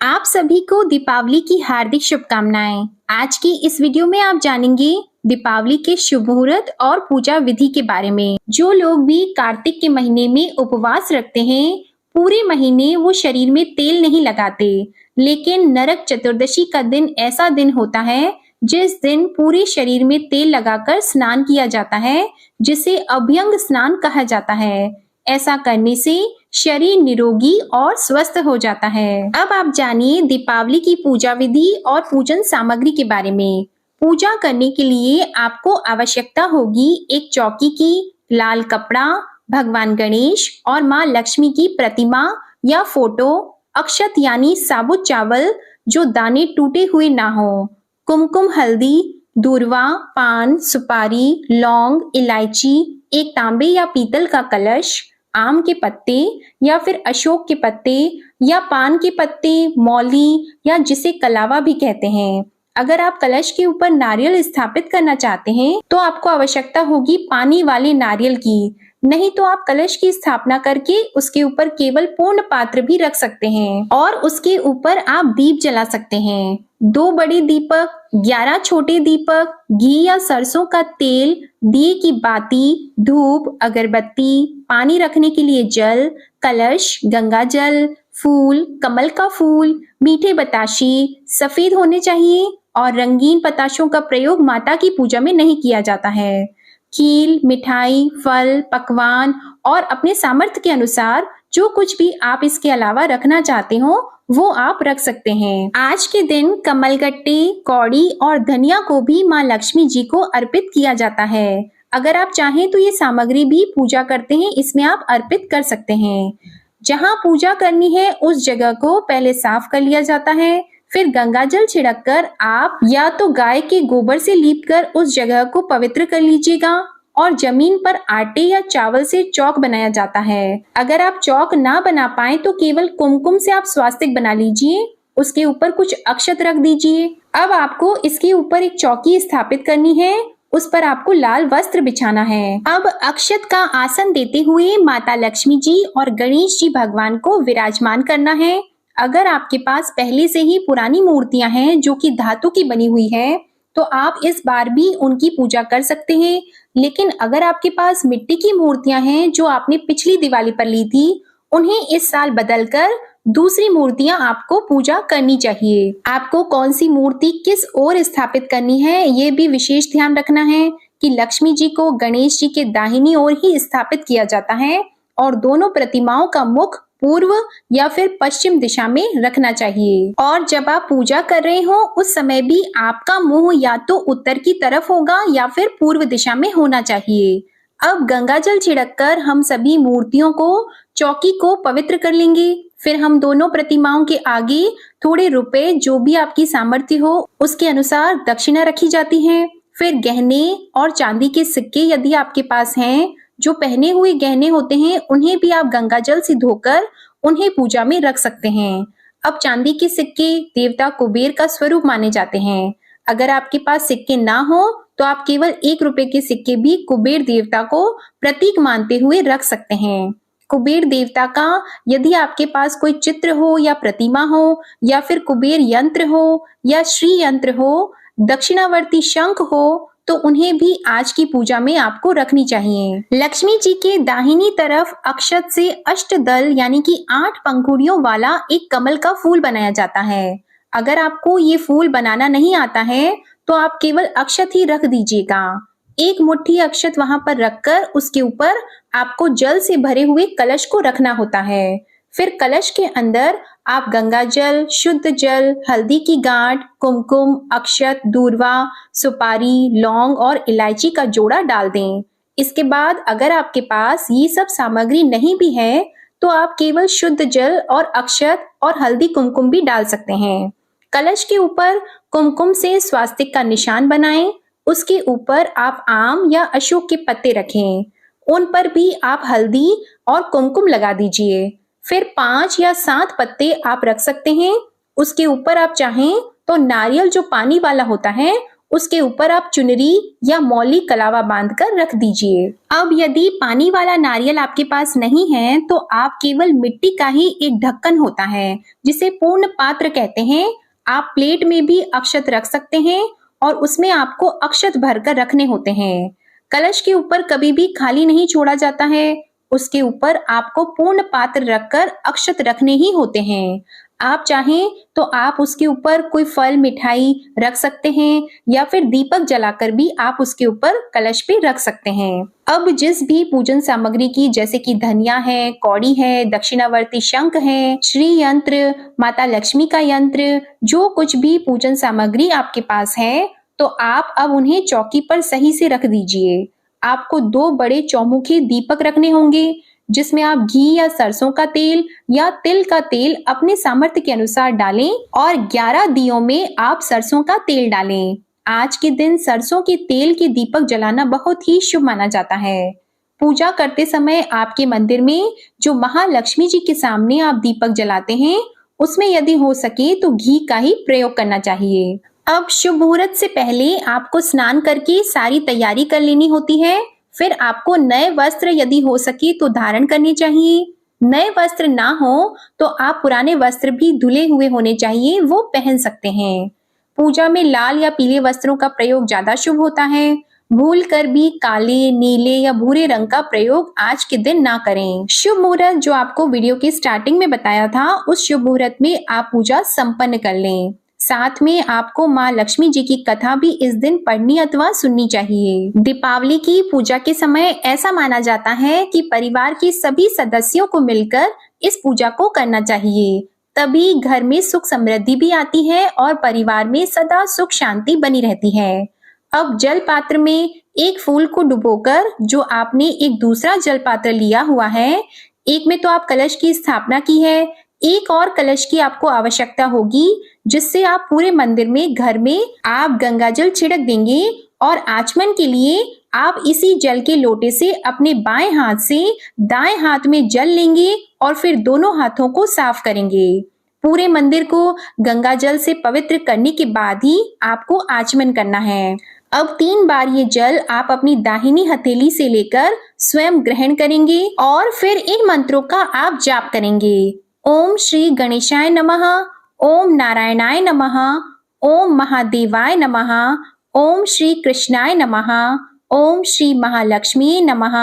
आप सभी को दीपावली की हार्दिक शुभकामनाएं। आज की इस वीडियो में आप जानेंगे दीपावली के शुभ मुहूर्त और पूजा विधि के बारे में। जो लोग भी कार्तिक के महीने में उपवास रखते हैं, पूरे महीने वो शरीर में तेल नहीं लगाते, लेकिन नरक चतुर्दशी का दिन ऐसा दिन होता है जिस दिन पूरे शरीर में तेल लगाकर स्नान किया जाता है, जिसे अभ्यंग स्नान कहा जाता है। ऐसा करने से शरीर निरोगी और स्वस्थ हो जाता है। अब आप जानिए दीपावली की पूजा विधि और पूजन सामग्री के बारे में। पूजा करने के लिए आपको आवश्यकता होगी एक चौकी की, लाल कपड़ा, भगवान गणेश और माँ लक्ष्मी की प्रतिमा या फोटो, अक्षत यानी साबुत चावल जो दाने टूटे हुए ना हो, कुमकुम, हल्दी, दूर्वा, पान, सुपारी, लौंग, इलायची, एक तांबे या पीतल का कलश, आम के पत्ते या फिर अशोक के पत्ते या पान के पत्ते, मौली या जिसे कलावा भी कहते हैं। अगर आप कलश के ऊपर नारियल स्थापित करना चाहते हैं तो आपको आवश्यकता होगी पानी वाले नारियल की, नहीं तो आप कलश की स्थापना करके उसके ऊपर केवल पूर्ण पात्र भी रख सकते हैं और उसके ऊपर आप दीप जला सकते हैं। 2 बड़े दीपक, 11 छोटे दीपक, घी या सरसों का तेल, दिए की बाती, धूप, अगरबत्ती, पानी रखने के लिए जल, कलश, गंगा जल, फूल, कमल का फूल, मीठे बताशे सफेद होने चाहिए और रंगीन पताशों का प्रयोग माता की पूजा में नहीं किया जाता है। खीर, मिठाई, फल, पकवान और अपने सामर्थ्य के अनुसार जो कुछ भी आप इसके अलावा रखना चाहते हो वो आप रख सकते हैं। आज के दिन कमलगट्टे, कौड़ी और धनिया को भी माँ लक्ष्मी जी को अर्पित किया जाता है। अगर आप चाहें तो ये सामग्री भी पूजा करते हैं इसमें आप अर्पित कर सकते हैं। जहाँ पूजा करनी है उस जगह को पहले साफ कर लिया जाता है, फिर गंगा जल छिड़क कर आप या तो गाय के गोबर से लीपकर उस जगह को पवित्र कर लीजिएगा और जमीन पर आटे या चावल से चौक बनाया जाता है। अगर आप चौक ना बना पाए तो केवल कुमकुम से आप स्वास्तिक बना लीजिए, उसके ऊपर कुछ अक्षत रख दीजिए। अब आपको इसके ऊपर एक चौकी स्थापित करनी है, उस पर आपको लाल वस्त्र बिछाना है। अब अक्षत का आसन देते हुए माता लक्ष्मी जी और गणेश जी भगवान को विराजमान करना है। अगर आपके पास पहले से ही पुरानी मूर्तियां हैं जो कि धातु की बनी हुई है तो आप इस बार भी उनकी पूजा कर सकते हैं, लेकिन अगर आपके पास मिट्टी की मूर्तियां हैं जो आपने पिछली दिवाली पर ली थी, उन्हें इस साल बदलकर दूसरी मूर्तियां आपको पूजा करनी चाहिए। आपको कौन सी मूर्ति किस ओर स्थापित करनी है ये भी विशेष ध्यान रखना है कि लक्ष्मी जी को गणेश जी के दाहिनी ओर ही स्थापित किया जाता है और दोनों प्रतिमाओं का मुख पूर्व या फिर पश्चिम दिशा में रखना चाहिए। और जब आप पूजा कर रहे हो उस समय भी आपका मुंह या तो उत्तर की तरफ होगा या फिर पूर्व दिशा में होना चाहिए। अब गंगा जल छिड़क कर हम सभी मूर्तियों को, चौकी को पवित्र कर लेंगे। फिर हम दोनों प्रतिमाओं के आगे थोड़े रुपए, जो भी आपकी सामर्थ्य हो उसके अनुसार दक्षिणा रखी जाती है। फिर गहने और चांदी के सिक्के यदि आपके पास हैं, जो पहने हुए गहने होते हैं उन्हें भी आप गंगा जल से धोकर उन्हें पूजा में रख सकते हैं। अब चांदी के सिक्के देवता कुबेर का स्वरूप माने जाते हैं। अगर आपके पास सिक्के ना हो तो आप केवल 1 रुपए के सिक्के भी कुबेर देवता को प्रतीक मानते हुए रख सकते हैं। कुबेर देवता का यदि आपके पास कोई चित्र हो या प्रतिमा हो या फिर कुबेर यंत्र हो या श्री यंत्र हो, दक्षिणावर्ती शंख हो तो उन्हें भी आज की पूजा में आपको रखनी चाहिए। लक्ष्मी जी के दाहिनी तरफ अक्षत से अष्टदल यानी कि 8 पंखुड़ियों वाला एक कमल का फूल बनाया जाता है। अगर आपको ये फूल बनाना नहीं आता है तो आप केवल अक्षत ही रख दीजिएगा। 1 मुट्ठी अक्षत वहां पर रखकर उसके ऊपर आपको जल से भरे हुए कलश को रखना होता है। फिर कलश के अंदर आप गंगा जल, शुद्ध जल, हल्दी की गांठ, कुमकुम, अक्षत, दूर्वा, सुपारी, लौंग और इलायची का जोड़ा डाल दें। इसके बाद अगर आपके पास ये सब सामग्री नहीं भी है तो आप केवल शुद्ध जल और अक्षत और हल्दी कुमकुम भी डाल सकते हैं। कलश के ऊपर कुमकुम से स्वास्तिक का निशान बनाएं। उसके ऊपर आप आम या अशोक के पत्ते रखें, उन पर भी आप हल्दी और कुमकुम लगा दीजिए। फिर 5 या 7 पत्ते आप रख सकते हैं। उसके ऊपर आप चाहें तो नारियल जो पानी वाला होता है उसके ऊपर आप चुनरी या मौली कलावा बांधकर रख दीजिए। अब यदि पानी वाला नारियल आपके पास नहीं है तो आप केवल मिट्टी का ही एक ढक्कन होता है जिसे पूर्ण पात्र कहते हैं, आप प्लेट में भी अक्षत रख सकते हैं और उसमें आपको अक्षत भरकर रखने होते हैं। कलश के ऊपर कभी भी खाली नहीं छोड़ा जाता है, उसके ऊपर आपको पूर्ण पात्र रखकर अक्षत रखने ही होते हैं। आप चाहें तो आप उसके ऊपर कोई फल मिठाई रख सकते हैं या फिर दीपक जलाकर भी आप उसके ऊपर कलश पे रख सकते हैं। अब जिस भी पूजन सामग्री की, जैसे कि धनिया है, कौड़ी है, दक्षिणावर्ती शंख है, श्री यंत्र, माता लक्ष्मी का यंत्र, जो कुछ भी पूजन सामग्री आपके पास है, तो आप अब उन्हें चौकी पर सही से रख दीजिए। आपको 2 बड़े चौमुखी दीपक रखने होंगे जिसमें आप घी या सरसों का तेल या तिल का तेल अपने सामर्थ्य के अनुसार डालें और 11 दियों में आप सरसों का तेल डालें। आज के दिन सरसों के तेल के दीपक जलाना बहुत ही शुभ माना जाता है। पूजा करते समय आपके मंदिर में जो महालक्ष्मी जी के सामने आप दीपक जलाते हैं, उसमें यदि हो सके तो घी का ही प्रयोग करना चाहिए। अब शुभ मुहूर्त से पहले आपको स्नान करके सारी तैयारी कर लेनी होती है। फिर आपको नए वस्त्र यदि हो सके तो धारण करने चाहिए। नए वस्त्र ना हो तो आप पुराने वस्त्र भी धुले हुए होने चाहिए, वो पहन सकते हैं। पूजा में लाल या पीले वस्त्रों का प्रयोग ज्यादा शुभ होता है। भूल कर भी काले, नीले या भूरे रंग का प्रयोग आज के दिन ना करें। शुभ मुहूर्त जो आपको वीडियो के स्टार्टिंग में बताया था, उस शुभ मुहूर्त में आप पूजा संपन्न कर लें। साथ में आपको माँ लक्ष्मी जी की कथा भी इस दिन पढ़नी अथवा सुननी चाहिए। दीपावली की पूजा के समय ऐसा माना जाता है कि परिवार के सभी सदस्यों को मिलकर इस पूजा को करना चाहिए, तभी घर में सुख समृद्धि भी आती है और परिवार में सदा सुख शांति बनी रहती है। अब जल पात्र में एक फूल को डुबोकर जो आपने एक दूसरा जल पात्र लिया हुआ है, एक में तो आप कलश की स्थापना की है, एक और कलश की आपको आवश्यकता होगी जिससे आप पूरे मंदिर में, घर में आप गंगा जल छिड़क देंगे और आचमन के लिए आप इसी जल के लोटे से अपने बाएं हाथ से दाएं हाथ में जल लेंगे और फिर दोनों हाथों को साफ करेंगे। पूरे मंदिर को गंगा जल से पवित्र करने के बाद ही आपको आचमन करना है। अब 3 बार ये जल आप अपनी दाहिनी हथेली से लेकर स्वयं ग्रहण करेंगे और फिर इन मंत्रों का आप जाप करेंगे। ओम श्री गणेशाय नमः, ओम नारायणाय नमः, ओम महादेवाय नमः, ओम श्री कृष्णाय नमः, ओम श्री महालक्ष्मी नमः,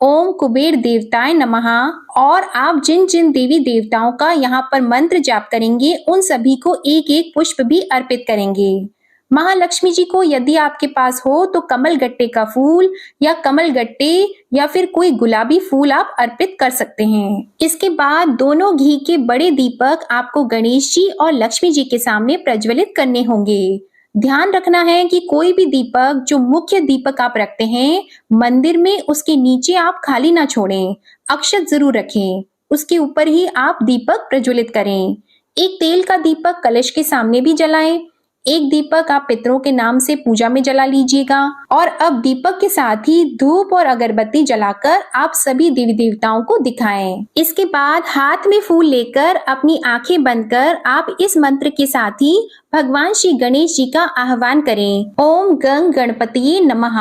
ओम कुबेर देवताय नमः। और आप जिन जिन देवी देवताओं का यहाँ पर मंत्र जाप करेंगे, उन सभी को एक एक पुष्प भी अर्पित करेंगे। महालक्ष्मी जी को यदि आपके पास हो तो कमल गट्टे का फूल या कमल गट्टे या फिर कोई गुलाबी फूल आप अर्पित कर सकते हैं। इसके बाद दोनों घी के बड़े दीपक आपको गणेश जी और लक्ष्मी जी के सामने प्रज्वलित करने होंगे। ध्यान रखना है कि कोई भी दीपक, जो मुख्य दीपक आप रखते हैं मंदिर में, उसके नीचे आप खाली ना छोड़ें, अक्षत जरूर रखें, उसके ऊपर ही आप दीपक प्रज्वलित करें। एक तेल का दीपक कलश के सामने भी जलाएं। एक दीपक आप पितरों के नाम से पूजा में जला लीजिएगा। और अब दीपक के साथ ही धूप और अगरबत्ती जलाकर आप सभी देवी देवताओं को दिखाएं। इसके बाद हाथ में फूल लेकर अपनी आंखें बंद कर आप इस मंत्र के साथ ही भगवान श्री गणेश जी का आह्वान करें, ओम गंग गणपति नमः,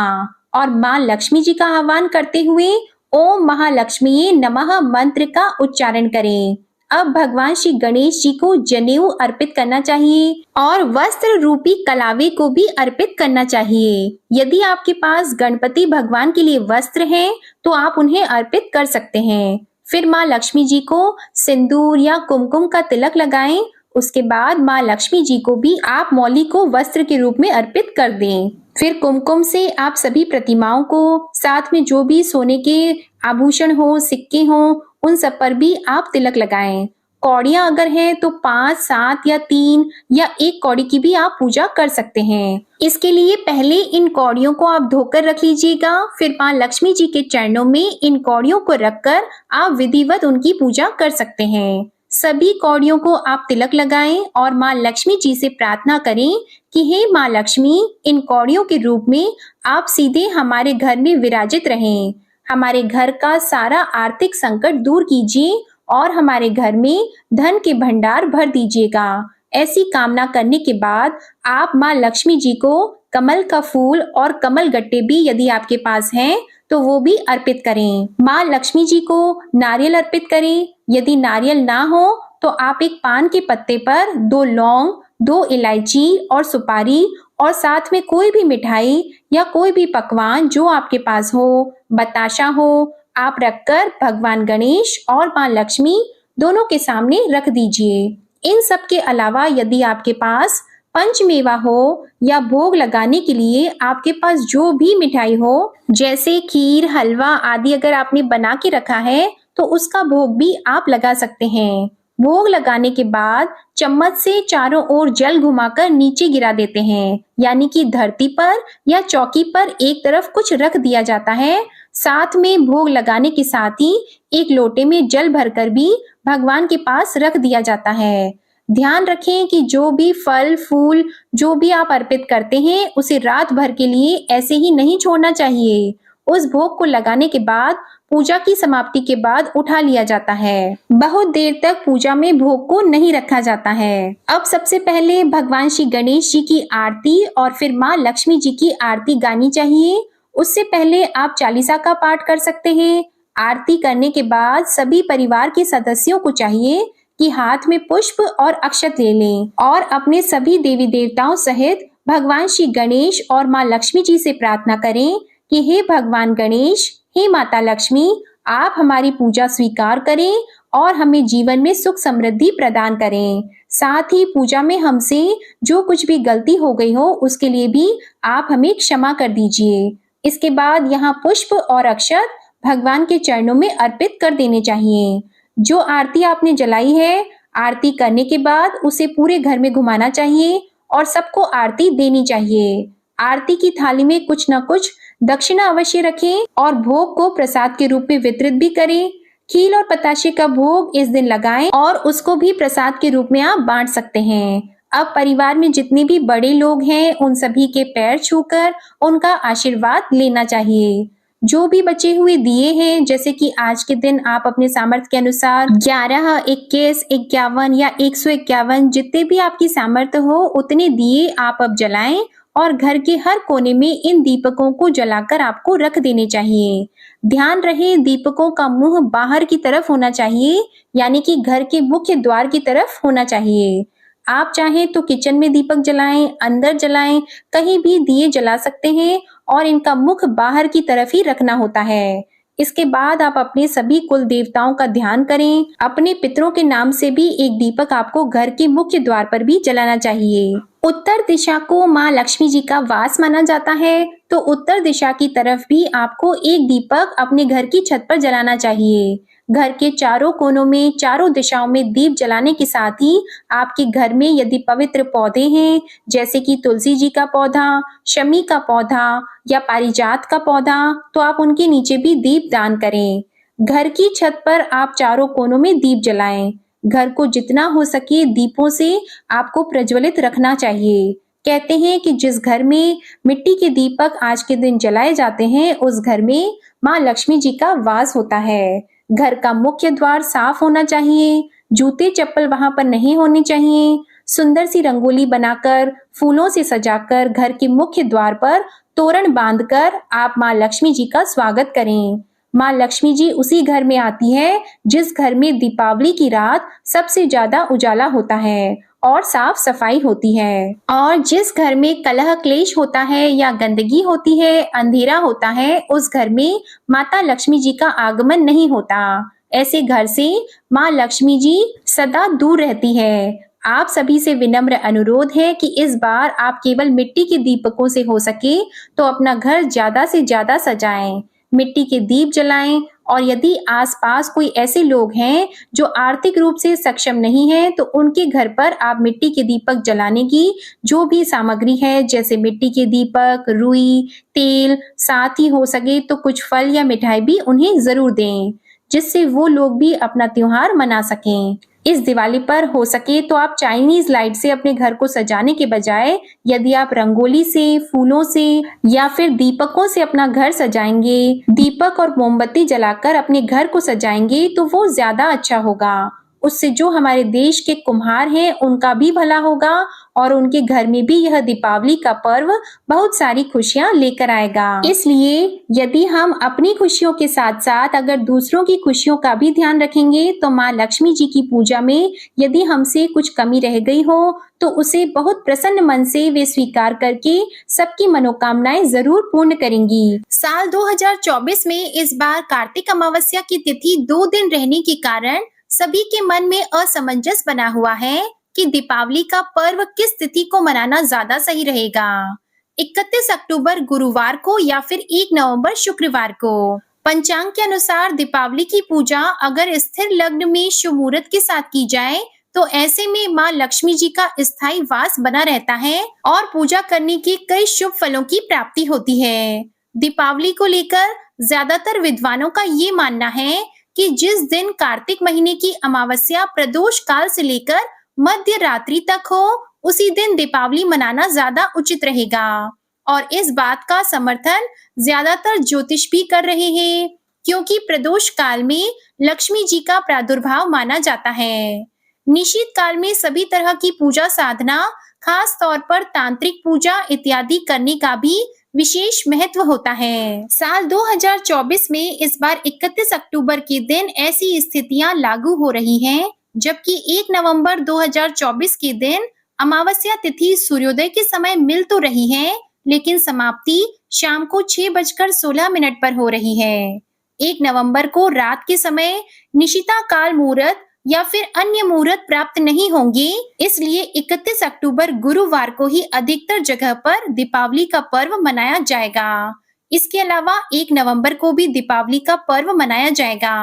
और माँ लक्ष्मी जी का आह्वान करते हुए ओम महालक्ष्मी नमः मंत्र का उच्चारण करें। अब भगवान श्री गणेश जी को जनेऊ अर्पित करना चाहिए और वस्त्र रूपी कलावे को भी अर्पित करना चाहिए। यदि आपके पास गणपति भगवान के लिए वस्त्र हैं तो आप उन्हें अर्पित कर सकते हैं। फिर माँ लक्ष्मी जी को सिंदूर या कुमकुम का तिलक लगाएं। उसके बाद माँ लक्ष्मी जी को भी आप मौली को वस्त्र के रूप में अर्पित कर दें। फिर कुमकुम से आप सभी प्रतिमाओं को, साथ में जो भी सोने के आभूषण हो, सिक्के हो, उन सब पर भी आप तिलक लगाएं। कौड़ियां अगर हैं तो 5, 7 या 3 या 1 कौड़ी की भी आप पूजा कर सकते हैं। इसके लिए पहले इन कौड़ियों को आप धोकर रख लीजिएगा। फिर माँ लक्ष्मी जी के चरणों में इन कौड़ियों को रखकर आप विधिवत उनकी पूजा कर सकते हैं। सभी कौड़ियों को आप तिलक लगाएं और माँ लक्ष्मी जी से प्रार्थना करें कि हे माँ लक्ष्मी, इन कौड़ियों के रूप में आप सीधे हमारे घर में विराजित रहें। हमारे घर का सारा आर्थिक संकट दूर कीजिए और हमारे घर में धन के भंडार भर दीजिएगा। ऐसी कामना करने के बाद आप माँ लक्ष्मी जी को कमल का फूल और कमल गट्टे भी यदि आपके पास हैं तो वो भी अर्पित करें। माँ लक्ष्मी जी को नारियल अर्पित करें। यदि नारियल ना हो तो आप एक पान के पत्ते पर 2 लौंग, 2 इलायची और सुपारी और साथ में कोई भी मिठाई या कोई भी पकवान जो आपके पास हो, बताशा हो, आप रखकर भगवान गणेश और माँ लक्ष्मी दोनों के सामने रख दीजिए। इन सब के अलावा यदि आपके पास पंचमेवा हो या भोग लगाने के लिए आपके पास जो भी मिठाई हो, जैसे खीर, हलवा आदि अगर आपने बना के रखा है तो उसका भोग भी आप लगा सकते हैं। भोग लगाने के बाद चम्मच से चारों ओर जल घुमाकर नीचे गिरा देते हैं, यानी कि धरती पर या चौकी पर एक तरफ कुछ रख दिया जाता है। साथ में भोग लगाने के साथ ही एक लोटे में जल भरकर भी भगवान के पास रख दिया जाता है। ध्यान रखें कि जो भी फल फूल जो भी आप अर्पित करते हैं उसे रात भर के लिए ऐसे ही नहीं छोड़ना चाहिए। उस भोग को लगाने के बाद पूजा की समाप्ति के बाद उठा लिया जाता है। बहुत देर तक पूजा में भोग को नहीं रखा जाता है। अब सबसे पहले भगवान श्री गणेश जी की आरती और फिर माँ लक्ष्मी जी की आरती गानी चाहिए। उससे पहले आप चालीसा का पाठ कर सकते हैं। आरती करने के बाद सभी परिवार के सदस्यों को चाहिए कि हाथ में पुष्प और अक्षत ले लें और अपने सभी देवी देवताओं सहित भगवान श्री गणेश और माँ लक्ष्मी जी से प्रार्थना करें कि हे भगवान गणेश, हे माता लक्ष्मी, आप हमारी पूजा स्वीकार करें और हमें जीवन में सुख समृद्धि प्रदान करें। साथ ही पूजा में हमसे जो कुछ भी गलती हो गई हो उसके लिए भी आप हमें क्षमा कर दीजिए। इसके बाद यहाँ पुष्प और अक्षत भगवान के चरणों में अर्पित कर देने चाहिए। जो आरती आपने जलाई है, आरती करने के बाद उसे पूरे घर में घुमाना चाहिए और सबको आरती देनी चाहिए। आरती की थाली में कुछ न कुछ दक्षिणा अवश्य रखें और भोग को प्रसाद के रूप में वितरित भी करें। खीर और बताशे का भोग इस दिन लगाएं और उसको भी प्रसाद के रूप में आप बांट सकते हैं। अब परिवार में जितने भी बड़े लोग हैं उन सभी के पैर छूकर उनका आशीर्वाद लेना चाहिए। जो भी बचे हुए दिए हैं, जैसे कि आज के दिन आप अपने सामर्थ्य के अनुसार 11, 21, 51 या 151 जितने भी आपकी सामर्थ्य हो उतने दिए आप अब जलाएं और घर के हर कोने में इन दीपकों को जलाकर आपको रख देने चाहिए। ध्यान रहे दीपकों का मुंह बाहर की तरफ होना चाहिए, यानी कि घर के मुख्य द्वार की तरफ होना चाहिए। आप चाहें तो किचन में दीपक जलाएं, अंदर जलाएं, कहीं भी दिए जला सकते हैं और इनका मुख बाहर की तरफ ही रखना होता है। इसके बाद आप अपने सभी कुल देवताओं का ध्यान करें। अपने पितरों के नाम से भी एक दीपक आपको घर के मुख्य द्वार पर भी जलाना चाहिए। उत्तर दिशा को माँ लक्ष्मी जी का वास माना जाता है, तो उत्तर दिशा की तरफ भी आपको एक दीपक अपने घर की छत पर जलाना चाहिए। घर के चारों कोनों में, चारों दिशाओं में दीप जलाने के साथ ही आपके घर में यदि पवित्र पौधे हैं, जैसे कि तुलसी जी का पौधा, शमी का पौधा या पारिजात का पौधा, तो आप उनके नीचे भी दीप दान करें। घर की छत पर आप चारों कोनों में दीप जलाएं। घर को जितना हो सके दीपों से आपको प्रज्वलित रखना चाहिए। कहते हैं कि जिस घर में मिट्टी के दीपक आज के दिन जलाए जाते हैं उस घर में माँ लक्ष्मी जी का वास होता है। घर का मुख्य द्वार साफ होना चाहिए, जूते चप्पल वहां पर नहीं होने चाहिए। सुंदर सी रंगोली बनाकर फूलों से सजाकर घर के मुख्य द्वार पर तोरण बांधकर आप माँ लक्ष्मी जी का स्वागत करें। माँ लक्ष्मी जी उसी घर में आती है जिस घर में दीपावली की रात सबसे ज्यादा उजाला होता है और साफ सफाई होती है, और जिस घर में कलह क्लेश होता है या गंदगी होती है, अंधेरा होता है, उस घर में माता लक्ष्मी जी का आगमन नहीं होता। ऐसे घर से माँ लक्ष्मी जी सदा दूर रहती है। आप सभी से विनम्र अनुरोध है कि इस बार आप केवल मिट्टी के दीपकों से हो सके तो अपना घर ज्यादा से ज्यादा सजाएं, मिट्टी के दीप जलाएं, और यदि आसपास कोई ऐसे लोग हैं जो आर्थिक रूप से सक्षम नहीं है तो उनके घर पर आप मिट्टी के दीपक जलाने की जो भी सामग्री है, जैसे मिट्टी के दीपक, रुई, तेल, साथ ही हो सके तो कुछ फल या मिठाई भी उन्हें जरूर दें, जिससे वो लोग भी अपना त्योहार मना सकें। इस दिवाली पर हो सके तो आप चाइनीज लाइट से अपने घर को सजाने के बजाय यदि आप रंगोली से, फूलों से या फिर दीपकों से अपना घर सजाएंगे, दीपक और मोमबत्ती जलाकर अपने घर को सजाएंगे तो वो ज्यादा अच्छा होगा। उससे जो हमारे देश के कुम्हार हैं उनका भी भला होगा और उनके घर में भी यह दीपावली का पर्व बहुत सारी खुशियां लेकर आएगा। इसलिए यदि हम अपनी खुशियों के साथ साथ अगर दूसरों की खुशियों का भी ध्यान रखेंगे तो माँ लक्ष्मी जी की पूजा में यदि हमसे कुछ कमी रह गई हो तो उसे बहुत प्रसन्न मन से वे स्वीकार करके सबकी मनोकामनाएं जरूर पूर्ण करेंगी। साल 2024 में इस बार कार्तिक अमावस्या की तिथि 2 दिन रहने के कारण सभी के मन में असमंजस बना हुआ है कि दीपावली का पर्व किस तिथि को मनाना ज्यादा सही रहेगा, 31 अक्टूबर गुरुवार को या फिर 1 नवंबर शुक्रवार को। पंचांग के अनुसार दीपावली की पूजा अगर स्थिर लग्न में शुभ मुहूर्त के साथ की जाए तो ऐसे में माँ लक्ष्मी जी का स्थायी वास बना रहता है और पूजा करने के कई शुभ फलों की प्राप्ति होती है। दीपावली को लेकर ज्यादातर विद्वानों का ये मानना है कि जिस दिन कार्तिक महीने की अमावस्या प्रदोष काल से लेकर मध्य रात्रि तक हो उसी दिन दीपावली मनाना ज्यादा उचित रहेगा और इस बात का समर्थन ज्यादातर ज्योतिष भी कर रहे हैं क्योंकि प्रदोष काल में लक्ष्मी जी का प्रादुर्भाव माना जाता है। निश्चित काल में सभी तरह की पूजा साधना, खास तौर पर तांत्रिक पूजा इत्यादि करने का भी विशेष महत्व होता है। साल 2024 में इस बार 31 अक्टूबर के दिन ऐसी स्थितियां लागू हो रही हैं, जबकि 1 नवंबर 2024 के दिन अमावस्या तिथि सूर्योदय के समय मिल तो रही है लेकिन समाप्ति शाम को 6:16 पर हो रही है। 1 नवंबर को रात के समय निशिता काल मुहूर्त या फिर अन्य मुहूर्त प्राप्त नहीं होंगे, इसलिए 31 अक्टूबर गुरुवार को ही अधिकतर जगह पर दीपावली का पर्व मनाया जाएगा। इसके अलावा 1 नवंबर को भी दीपावली का पर्व मनाया जाएगा।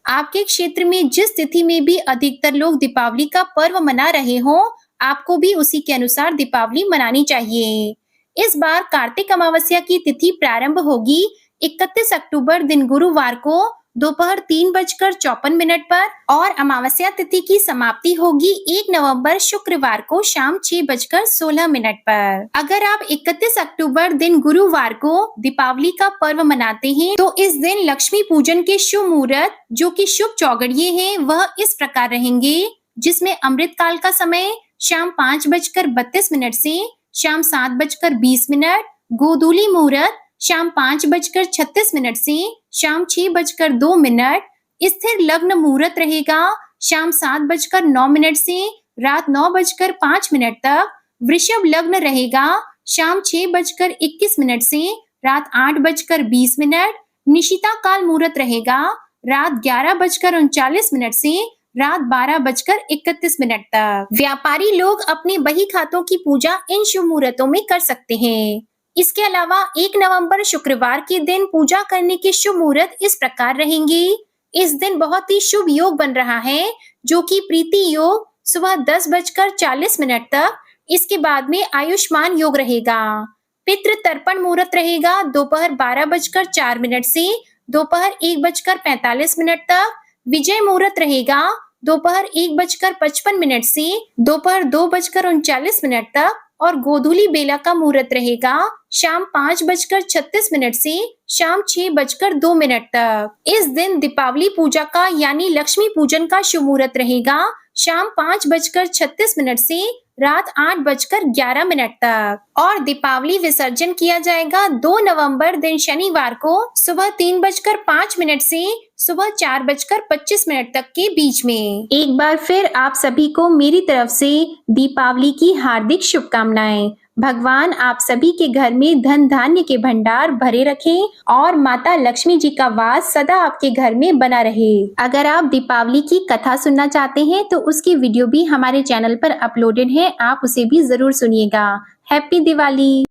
आपके क्षेत्र में जिस तिथि में भी अधिकतर लोग दीपावली का पर्व मना रहे हो, आपको भी उसी के अनुसार दीपावली मनानी चाहिए। इस बार कार्तिक अमावस्या की तिथि प्रारंभ होगी 31 अक्टूबर दिन गुरुवार को दोपहर 3:54 पर और अमावस्या तिथि की समाप्ति होगी 1 नवंबर शुक्रवार को शाम 6:16 पर। अगर आप 31 अक्टूबर दिन गुरुवार को दीपावली का पर्व मनाते हैं तो इस दिन लक्ष्मी पूजन के शुभ मुहूर्त जो कि शुभ चौगड़िए हैं वह इस प्रकार रहेंगे, जिसमें अमृत काल का समय शाम 5:32 से शाम 7:20, गोधूली मुहूर्त शाम 5:36 से शाम 6:02, स्थिर लग्न मुहूर्त रहेगा शाम 7:09 से रात 9:05 तक, वृषभ लग्न रहेगा शाम 6:21 से रात 8:20, निशिता काल मुहूर्त रहेगा रात 11:39 से रात 12:31 तक। व्यापारी लोग अपने बही खातों की पूजा इन शुभ मुहूर्तों में कर सकते हैं। इसके अलावा 1 नवंबर शुक्रवार के दिन पूजा करने के शुभ मुहूर्त इस प्रकार रहेंगे। इस दिन बहुत ही शुभ योग बन रहा है जो कि प्रीति योग सुबह 10:40 तक, इसके बाद में आयुष्मान योग रहेगा। पितृ तर्पण मुहूर्त रहेगा दोपहर 12:04 से दोपहर 1:45 तक। विजय मुहूर्त रहेगा दोपहर 1:55 से दोपहर 2:39 तक और गोधूली बेला का मुहूर्त रहेगा शाम 5:36 से शाम 6:02 तक। इस दिन दीपावली पूजा का यानी लक्ष्मी पूजन का शुभ मुहूर्त रहेगा शाम 5:36 से रात 8:11 तक और दीपावली विसर्जन किया जाएगा 2 नवंबर दिन शनिवार को सुबह 3:05 से सुबह 4:25 तक के बीच में। एक बार फिर आप सभी को मेरी तरफ से दीपावली की हार्दिक शुभकामनाएं। भगवान आप सभी के घर में धन धान्य के भंडार भरे रखें और माता लक्ष्मी जी का वास सदा आपके घर में बना रहे। अगर आप दीपावली की कथा सुनना चाहते हैं तो उसकी वीडियो भी हमारे चैनल पर अपलोडेड है, आप उसे भी जरूर सुनिएगा। हैप्पी दिवाली।